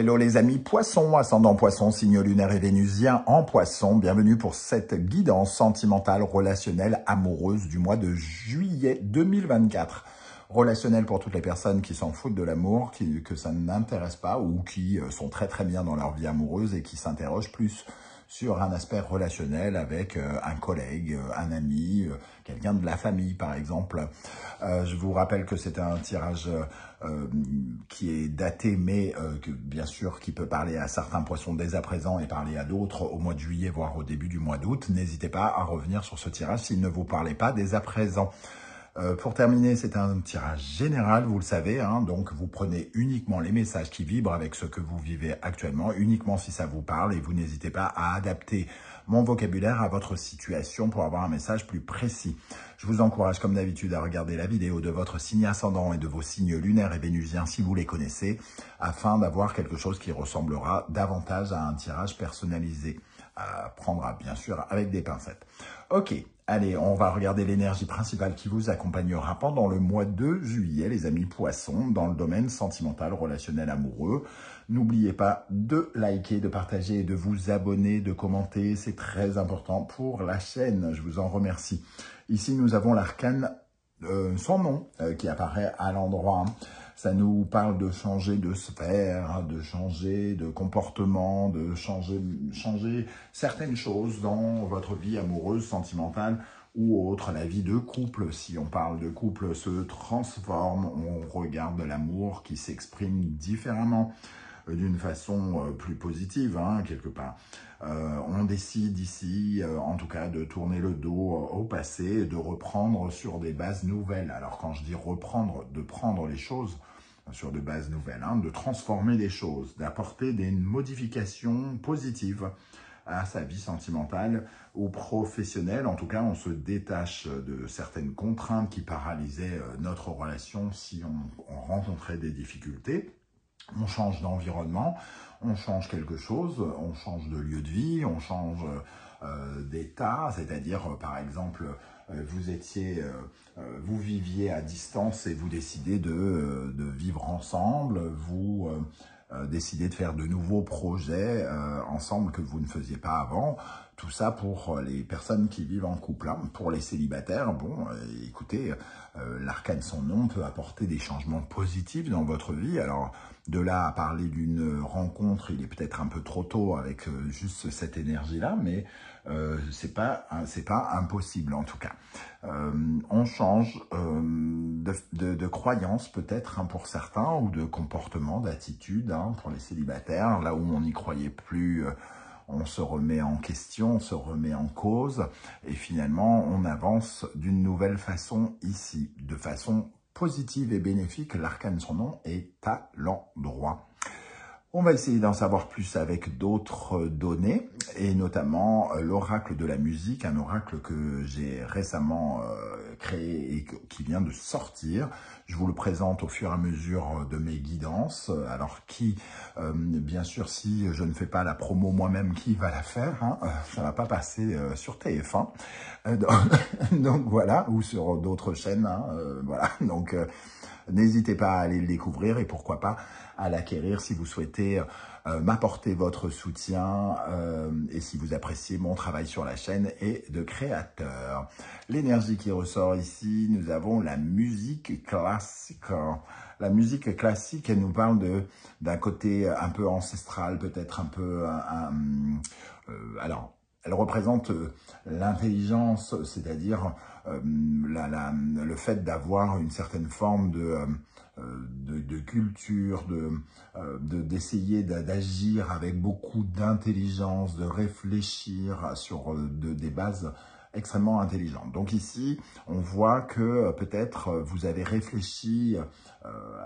hello les amis poissons, ascendant poisson, signe lunaire et vénusien en poisson. Bienvenue pour cette guidance sentimentale, relationnelle, amoureuse du mois de juillet 2024. Relationnelle pour toutes les personnes qui s'en foutent de l'amour, que ça n'intéresse pas ou qui sont très très bien dans leur vie amoureuse et qui s'interrogent plus sur un aspect relationnel avec un collègue, un ami, quelqu'un de la famille par exemple. Je vous rappelle que c'est un tirage qui est daté, mais que, bien sûr qui peut parler à certains poissons dès à présent et parler à d'autres au mois de juillet, voire au début du mois d'août. N'hésitez pas à revenir sur ce tirage s'il ne vous parlait pas dès à présent. Pour terminer, c'est un tirage général, vous le savez, hein, donc vous prenez uniquement les messages qui vibrent avec ce que vous vivez actuellement, uniquement si ça vous parle, et vous n'hésitez pas à adapter mon vocabulaire à votre situation pour avoir un message plus précis. Je vous encourage comme d'habitude à regarder la vidéo de votre signe ascendant et de vos signes lunaires et vénusiens si vous les connaissez, afin d'avoir quelque chose qui ressemblera davantage à un tirage personnalisé, à prendre bien sûr avec des pincettes. Ok. Allez, on va regarder l'énergie principale qui vous accompagnera pendant le mois de juillet, les amis poissons, dans le domaine sentimental, relationnel, amoureux. N'oubliez pas de liker, de partager et de vous abonner, de commenter. C'est très important pour la chaîne. Je vous en remercie. Ici, nous avons l'arcane sans nom qui apparaît à l'endroit. Ça nous parle de changer de sphère, de changer de comportement, de changer certaines choses dans votre vie amoureuse, sentimentale ou autre. La vie de couple, si on parle de couple, se transforme. On regarde l'amour qui s'exprime différemment, d'une façon plus positive, hein, quelque part. On décide ici, en tout cas, de tourner le dos au passé et de reprendre sur des bases nouvelles. Alors, quand je dis reprendre, de prendre les choses sur de bases nouvelles, hein, de transformer les choses, d'apporter des modifications positives à sa vie sentimentale ou professionnelle. En tout cas, on se détache de certaines contraintes qui paralysaient notre relation si on rencontrait des difficultés. On change d'environnement, on change quelque chose, on change de lieu de vie, on change d'état, c'est-à-dire par exemple vous viviez à distance et vous décidez de vivre ensemble, vous décidez de faire de nouveaux projets ensemble que vous ne faisiez pas avant. Tout ça pour les personnes qui vivent en couple. Hein. Pour les célibataires, bon, écoutez, l'arcane sans nom peut apporter des changements positifs dans votre vie. Alors, de là à parler d'une rencontre, il est peut-être un peu trop tôt avec juste cette énergie-là, mais c'est pas impossible en tout cas. On change de croyance peut-être, hein, pour certains, ou de comportement, d'attitude, hein, pour les célibataires, là où on n'y croyait plus. On se remet en question, on se remet en cause, et finalement, on avance d'une nouvelle façon ici, de façon positive et bénéfique. L'arcane son nom est à l'endroit. On va essayer d'en savoir plus avec d'autres données, et notamment l'oracle de la musique, un oracle que j'ai récemment créé et qui vient de sortir. Je vous le présente au fur et à mesure de mes guidances. Alors bien sûr, si je ne fais pas la promo moi-même, qui va la faire, hein, ça ne va pas passer sur TF1. Donc voilà, ou sur d'autres chaînes. Hein, voilà, donc n'hésitez pas à aller le découvrir et pourquoi pas à l'acquérir si vous souhaitez m'apporter votre soutien et si vous appréciez mon travail sur la chaîne et de créateur. L'énergie qui ressort ici, nous avons la musique classique. La musique classique, elle nous parle d'un côté un peu ancestral, peut-être un peu... alors, elle représente l'intelligence, c'est-à-dire le fait d'avoir une certaine forme de culture, d'essayer d'agir avec beaucoup d'intelligence, de réfléchir sur des bases extrêmement intelligentes. Donc ici, on voit que peut-être vous avez réfléchi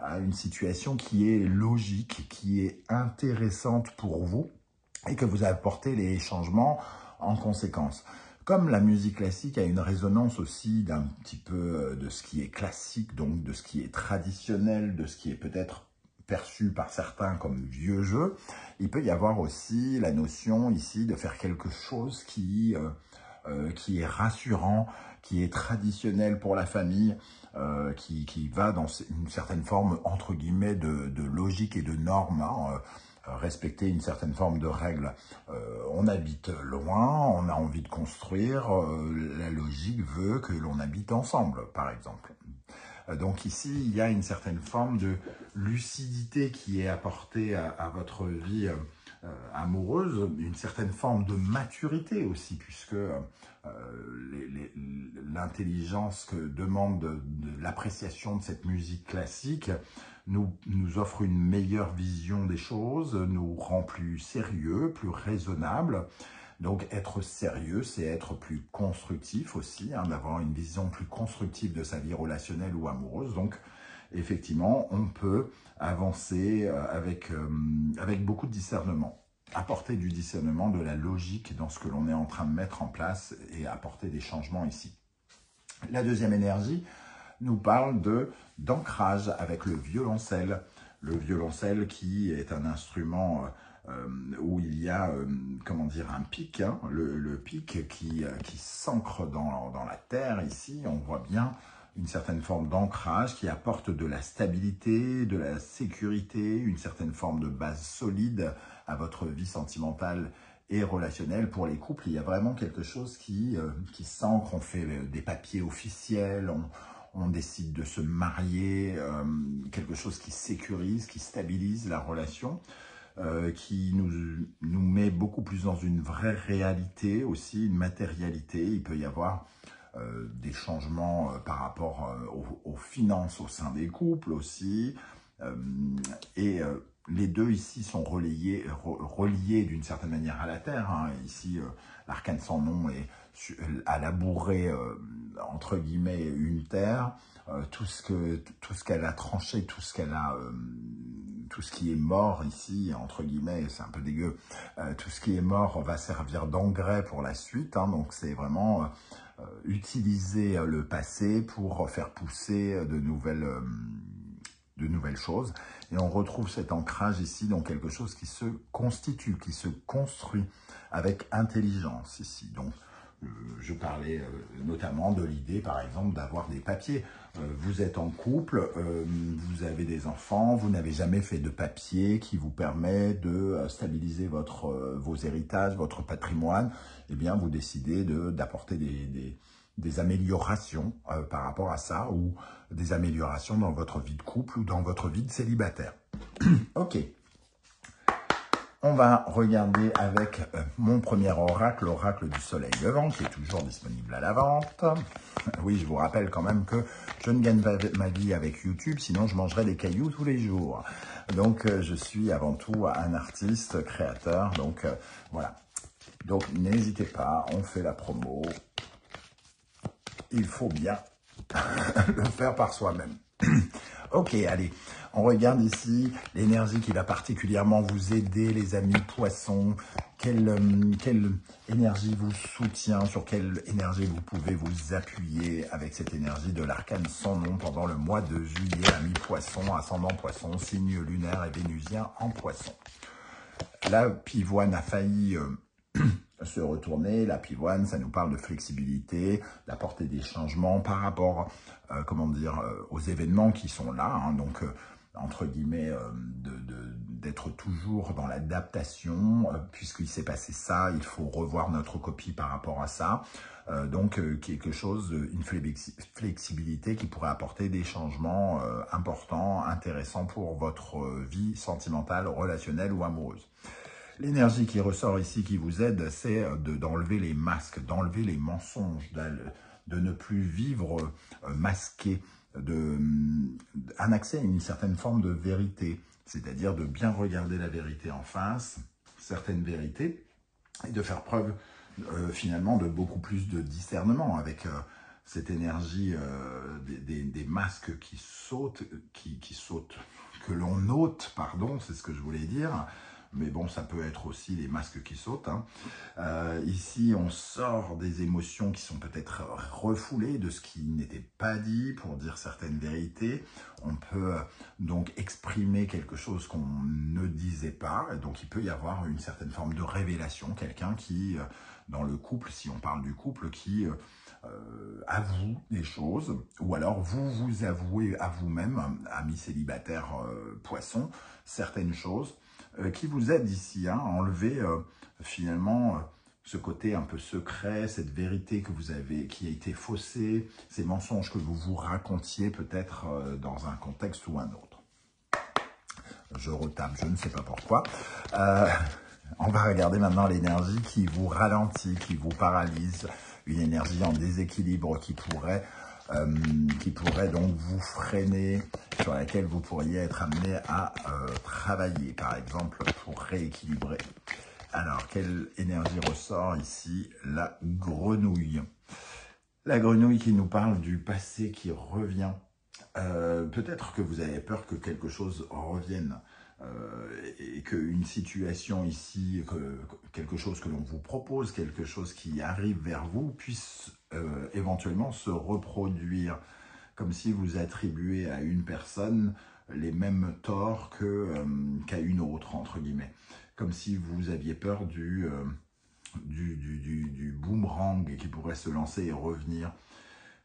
à une situation qui est logique, qui est intéressante pour vous et que vous apportez les changements en conséquence. Comme la musique classique a une résonance aussi d'un petit peu de ce qui est classique, donc de ce qui est traditionnel, de ce qui est peut-être perçu par certains comme vieux jeu, il peut y avoir aussi la notion ici de faire quelque chose qui est rassurant, qui est traditionnel pour la famille, qui va dans une certaine forme, entre guillemets, de logique et de normes, hein, respecter une certaine forme de règles. On habite loin, on a envie de construire, la logique veut que l'on habite ensemble, par exemple. Donc ici, il y a une certaine forme de lucidité qui est apportée à votre vie amoureuse, une certaine forme de maturité aussi, puisque l'intelligence que demande de l'appréciation de cette musique classique nous offre une meilleure vision des choses, nous rend plus sérieux, plus raisonnable. Donc être sérieux, c'est être plus constructif aussi, hein, d'avoir une vision plus constructive de sa vie relationnelle ou amoureuse. Donc effectivement, on peut avancer avec beaucoup de discernement, apporter du discernement, de la logique dans ce que l'on est en train de mettre en place et apporter des changements ici. La deuxième énergie nous parle d'ancrage avec le violoncelle. Le violoncelle qui est un instrument où il y a, comment dire, un pic, hein, le pic qui s'ancre dans la terre ici. On voit bien une certaine forme d'ancrage qui apporte de la stabilité, de la sécurité, une certaine forme de base solide à votre vie sentimentale et relationnelle. Pour les couples, il y a vraiment quelque chose qui s'ancre. On fait des papiers officiels, on décide de se marier, quelque chose qui sécurise, qui stabilise la relation, qui nous met beaucoup plus dans une vraie réalité aussi, une matérialité. Il peut y avoir des changements par rapport aux finances au sein des couples aussi. Les deux ici sont reliés d'une certaine manière à la Terre. Hein. Ici, l'arcane sans nom a labouré, entre guillemets, une terre. Tout ce qu'elle a tranché, tout ce qui est mort ici, entre guillemets, c'est un peu dégueu, tout ce qui est mort va servir d'engrais pour la suite. Hein. Donc c'est vraiment utiliser le passé pour faire pousser de nouvelles choses. Et on retrouve cet ancrage ici dans quelque chose qui se constitue, qui se construit avec intelligence ici. Donc, je parlais notamment de l'idée, par exemple, d'avoir des papiers. Vous êtes en couple, vous avez des enfants, vous n'avez jamais fait de papier qui vous permet de stabiliser vos héritages, votre patrimoine. Eh bien, vous décidez d'apporter des améliorations par rapport à ça, ou des améliorations dans votre vie de couple ou dans votre vie de célibataire. Ok. On va regarder avec mon premier oracle, l'oracle du soleil levant, qui est toujours disponible à la vente. Oui, je vous rappelle quand même que je ne gagne pas ma vie avec YouTube, sinon je mangerais des cailloux tous les jours. Donc, je suis avant tout un artiste, créateur, donc voilà. Donc, n'hésitez pas, on fait la promo. Il faut bien le faire par soi-même. Ok, allez, on regarde ici l'énergie qui va particulièrement vous aider, les amis poissons. Quelle énergie vous soutient, sur quelle énergie vous pouvez vous appuyer avec cette énergie de l'arcane sans nom pendant le mois de juillet, amis poissons, ascendant poisson, signe lunaire et vénusien en poisson. La pivoine a failli se retourner. La pivoine, ça nous parle de flexibilité, d'apporter des changements par rapport, comment dire, aux événements qui sont là. Hein, donc, entre guillemets, d'être toujours dans l'adaptation. Puisqu'il s'est passé ça, il faut revoir notre copie par rapport à ça. Donc, quelque chose, une flexibilité qui pourrait apporter des changements importants, intéressants pour votre vie sentimentale, relationnelle ou amoureuse. L'énergie qui ressort ici, qui vous aide, c'est d'enlever les masques, d'enlever les mensonges, de ne plus vivre masqué, un accès à une certaine forme de vérité, c'est-à-dire de bien regarder la vérité en face, certaines vérités, et de faire preuve finalement de beaucoup plus de discernement avec cette énergie des masques qui sautent, que l'on ôte, pardon, c'est ce que je voulais dire. Mais bon, ça peut être aussi les masques qui sautent. Hein. Ici, on sort des émotions qui sont peut-être refoulées, de ce qui n'était pas dit, pour dire certaines vérités. On peut donc exprimer quelque chose qu'on ne disait pas. Donc, il peut y avoir une certaine forme de révélation. Quelqu'un qui, dans le couple, si on parle du couple, qui à vous des choses, ou alors vous vous avouez à vous-même, amis célibataires poissons, certaines choses qui vous aident ici à enlever finalement ce côté un peu secret, cette vérité que vous avez, qui a été faussée, ces mensonges que vous vous racontiez peut-être dans un contexte ou un autre. Je retape, je ne sais pas pourquoi. On va regarder maintenant l'énergie qui vous ralentit, qui vous paralyse, une énergie en déséquilibre qui pourrait donc vous freiner, sur laquelle vous pourriez être amené à travailler, par exemple, pour rééquilibrer. Alors, quelle énergie ressort ici? La grenouille. La grenouille qui nous parle du passé qui revient. Peut-être que vous avez peur que quelque chose revienne. Et qu'une situation ici, quelque chose que l'on vous propose, quelque chose qui arrive vers vous, puisse éventuellement se reproduire, comme si vous attribuez à une personne les mêmes torts qu'à une autre, entre guillemets. Comme si vous aviez peur du boomerang qui pourrait se lancer et revenir.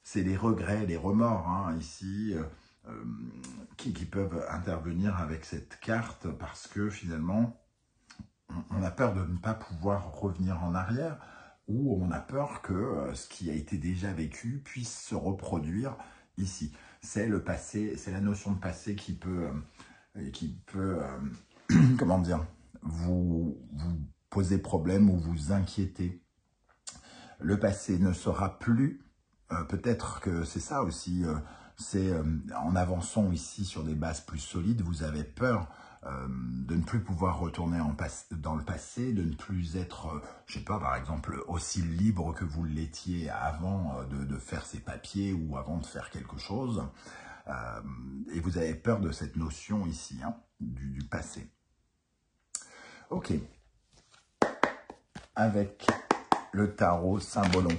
C'est les regrets, les remords, hein, ici, qui peuvent intervenir avec cette carte parce que finalement, on a peur de ne pas pouvoir revenir en arrière ou on a peur que ce qui a été déjà vécu puisse se reproduire ici. C'est le passé, c'est la notion de passé qui peut comment dire, vous poser problème ou vous inquiéter. Le passé ne sera plus, peut-être que c'est ça aussi, c'est en avançant ici sur des bases plus solides, vous avez peur de ne plus pouvoir retourner dans le passé, de ne plus être, je sais pas, par exemple, aussi libre que vous l'étiez avant de faire ces papiers ou avant de faire quelque chose. Et vous avez peur de cette notion ici, hein, du passé. Ok. Avec le tarot Symbolon.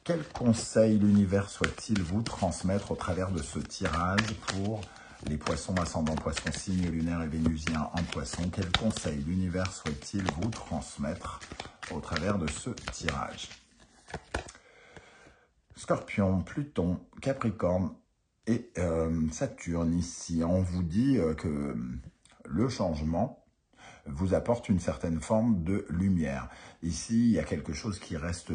Quel conseil l'univers souhaite-t-il vous transmettre au travers de ce tirage pour les poissons, ascendant poissons, signe lunaire et vénusien en poisson? Quel conseil l'univers souhaite-t-il vous transmettre au travers de ce tirage? Scorpion, Pluton, Capricorne et Saturne. Ici, on vous dit que le changement vous apporte une certaine forme de lumière. Ici, il y a quelque chose qui reste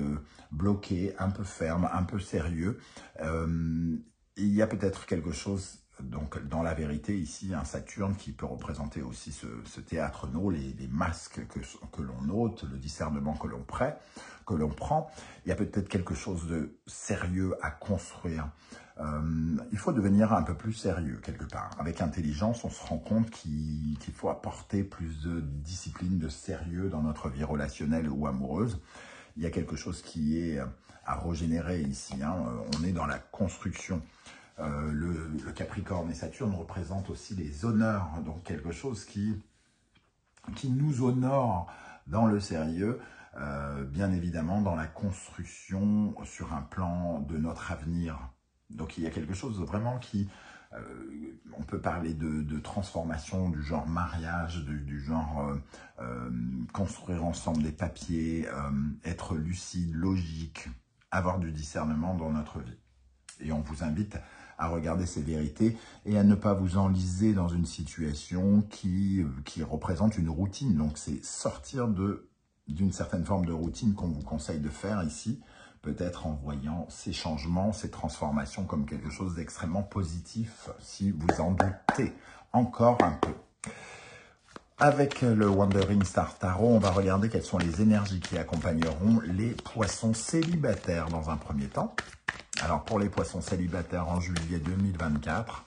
bloqué, un peu ferme, un peu sérieux. Il y a peut-être quelque chose, donc dans la vérité, ici, un Saturne qui peut représenter aussi ce théâtre no, les masques que l'on ôte, le discernement que l'on prend. Il y a peut-être quelque chose de sérieux à construire. Il faut devenir un peu plus sérieux quelque part. Avec intelligence, on se rend compte qu'il faut apporter plus de discipline, de sérieux dans notre vie relationnelle ou amoureuse. Il y a quelque chose qui est à régénérer ici, hein. On est dans la construction. Le Capricorne et Saturne représentent aussi les honneurs, donc quelque chose qui nous honore dans le sérieux, bien évidemment dans la construction sur un plan de notre avenir. Donc il y a quelque chose vraiment qui, on peut parler de transformation du genre mariage, du genre construire ensemble des papiers, être lucide, logique, avoir du discernement dans notre vie. Et on vous invite à regarder ces vérités et à ne pas vous enliser dans une situation qui représente une routine. Donc c'est sortir d'une certaine forme de routine qu'on vous conseille de faire ici, peut-être en voyant ces changements, ces transformations comme quelque chose d'extrêmement positif, si vous en doutez encore un peu. Avec le Wandering Star Tarot, on va regarder quelles sont les énergies qui accompagneront les poissons célibataires dans un premier temps. Alors pour les poissons célibataires en juillet 2024,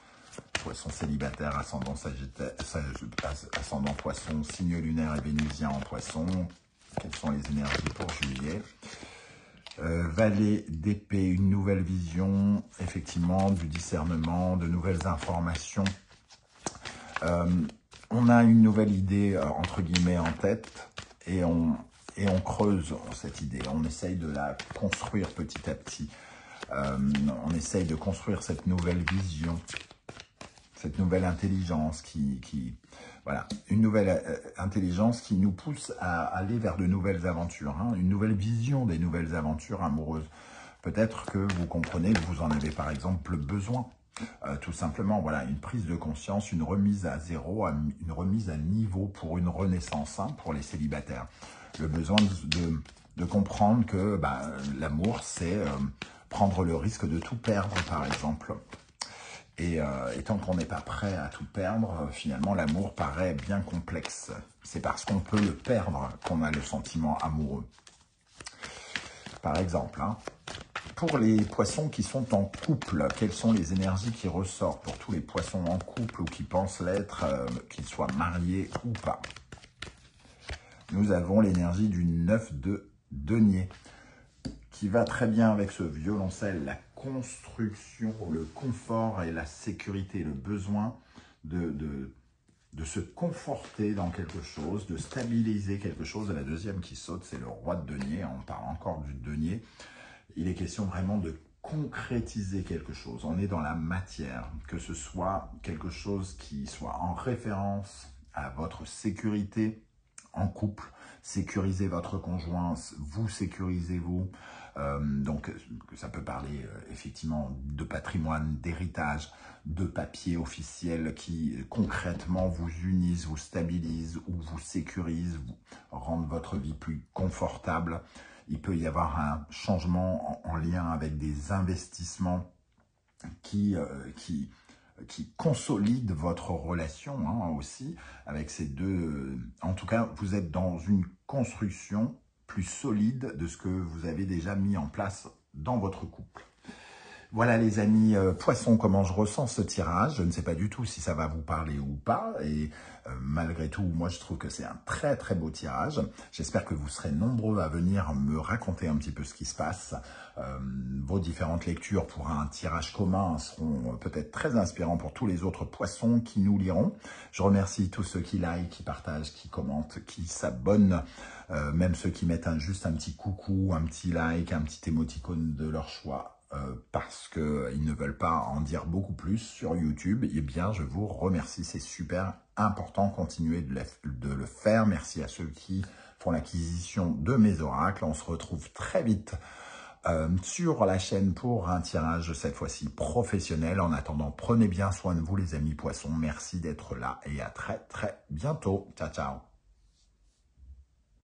poissons célibataires, ascendant Sagittaire, ascendant poisson, signe lunaire et vénusien en poisson, quelles sont les énergies pour juillet? Valet d'épée, une nouvelle vision, effectivement, du discernement, de nouvelles informations. On a une nouvelle idée, entre guillemets, en tête, et on creuse cette idée. On essaye de la construire petit à petit. On essaye de construire cette nouvelle vision, cette nouvelle intelligence voilà, une nouvelle intelligence qui nous pousse à aller vers de nouvelles aventures, hein, une nouvelle vision des nouvelles aventures amoureuses. Peut-être que vous comprenez que vous en avez par exemple besoin. Tout simplement, voilà, une prise de conscience, une remise à zéro, une remise à niveau pour une renaissance, hein, pour les célibataires. Le besoin de comprendre que l'amour, c'est prendre le risque de tout perdre, par exemple. Et tant qu'on n'est pas prêt à tout perdre, finalement, l'amour paraît bien complexe. C'est parce qu'on peut le perdre qu'on a le sentiment amoureux. Par exemple, hein, pour les poissons qui sont en couple, quelles sont les énergies qui ressortent pour tous les poissons en couple ou qui pensent l'être, qu'ils soient mariés ou pas? Nous avons l'énergie du 9 de denier, qui va très bien avec ce violoncelle, la construction, le confort et la sécurité, le besoin de se conforter dans quelque chose, de stabiliser quelque chose. Et la deuxième qui saute, c'est le roi de denier. On parle encore du denier. Il est question vraiment de concrétiser quelque chose. On est dans la matière, que ce soit quelque chose qui soit en référence à votre sécurité en couple, sécurisez votre conjoint, vous sécurisez-vous. Donc, ça peut parler effectivement de patrimoine, d'héritage, de papiers officiels qui concrètement vous unissent, vous stabilisent ou vous sécurisent, vous rendent votre vie plus confortable. Il peut y avoir un changement en lien avec des investissements qui consolident votre relation, hein, aussi avec ces deux. En tout cas, vous êtes dans une construction plus solide de ce que vous avez déjà mis en place dans votre couple. Voilà les amis, poissons, comment je ressens ce tirage. Je ne sais pas du tout si ça va vous parler ou pas. Et malgré tout, moi je trouve que c'est un très très beau tirage. J'espère que vous serez nombreux à venir me raconter un petit peu ce qui se passe. Vos différentes lectures pour un tirage commun seront peut-être très inspirants pour tous les autres poissons qui nous liront. Je remercie tous ceux qui like, qui partagent, qui commentent, qui s'abonnent. Même ceux qui mettent juste un petit coucou, un petit like, un petit émoticône de leur choix. Parce qu'ils ne veulent pas en dire beaucoup plus sur YouTube, eh bien je vous remercie, c'est super important, continuez de le faire. Merci à ceux qui font l'acquisition de mes oracles. On se retrouve très vite sur la chaîne pour un tirage cette fois-ci professionnel. En attendant, prenez bien soin de vous les amis poissons, merci d'être là et à très très bientôt. Ciao ciao.